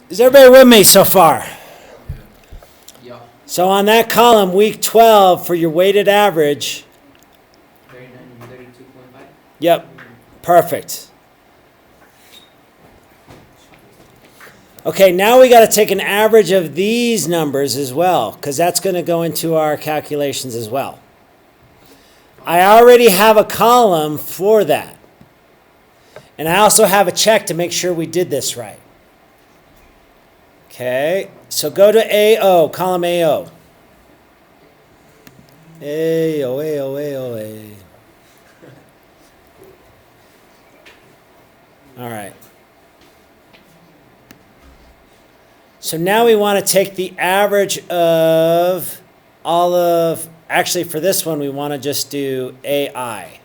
Is everybody with me so far? Yeah. So on that column, week 12 for your weighted average. 39 and 32.5. Yep, perfect. Okay, now we got to take an average of these numbers as well, because that's going to go into our calculations as well. I already have a column for that. And I also have a check to make sure we did this right. Okay, so go to AO, column AO. AO, AO, AO, A. All right. So now we want to take the average of all of, actually for this one we want to just do AI.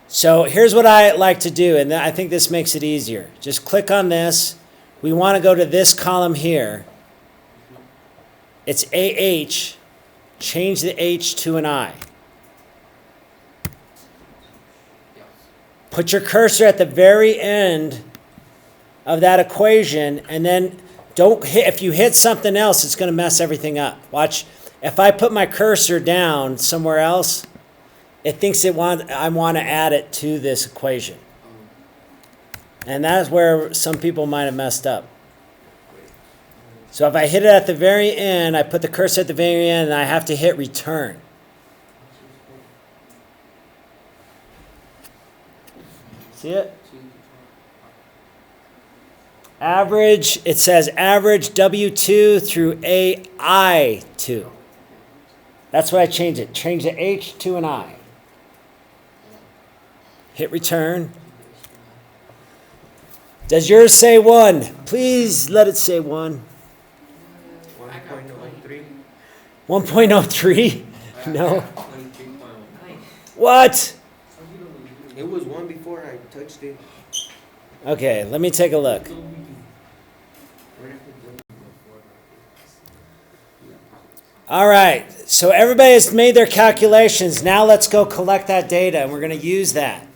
So here's what I like to do, and I think this makes it easier. Just click on this. We want to go to this column here. It's AH. Change the H to an I. Put your cursor at the very end of that equation, and then don't hit, if you hit something else, it's going to mess everything up. Watch, if I put my cursor down somewhere else, it thinks I want to add it to this equation. And that's where some people might have messed up. So if I hit it at the very end, I put the cursor at the very end, and I have to hit return. See it? Average, it says average W2 through AI2. That's why I changed it. Change the H to an I. Hit return. Does yours say 1? Please let it say 1. 1.03. 1.03? No. What? It was 1 before I touched it. Okay, let me take a look. All right, so everybody has made their calculations. Now let's go collect that data, and we're going to use that.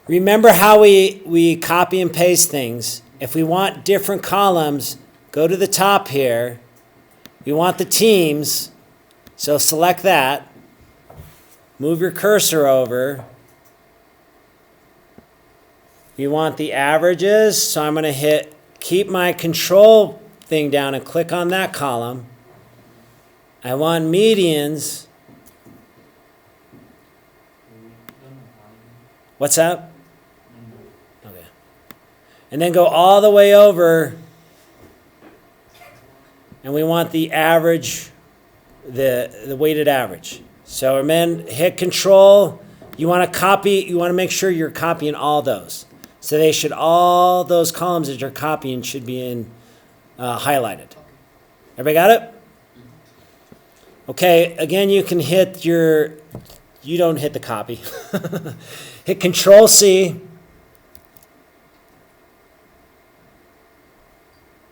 Remember how we copy and paste things. If we want different columns, go to the top here. We want the teams, so select that. Move your cursor over. You want the averages, so I'm going to hit keep my control thing down and click on that column. I want medians. What's up? Okay. And then go all the way over, and we want the average, the weighted average. So then hit control. You want to copy, you want to make sure you're copying all those. So they should, all those columns that you're copying should be in highlighted. Everybody got it? Okay, again, you can hit your, you don't hit the copy. Hit Control C.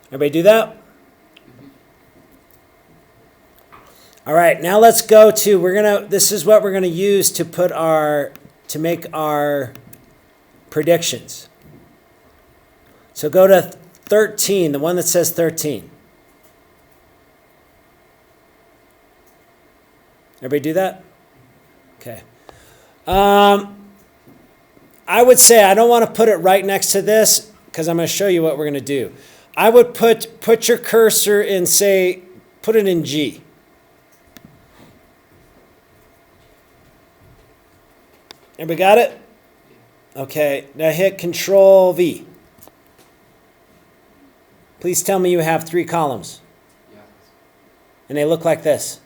Everybody do that? All right, now let's go to, this is what we're gonna use to put to make our predictions. So go to 13, the one that says 13. Everybody do that? Okay. I would say I don't want to put it right next to this because I'm going to show you what we're going to do. I would put your cursor in, say, put it in G. Everybody got it? Okay, now hit Control V. Please tell me you have 3 columns. Yeah. And they look like this.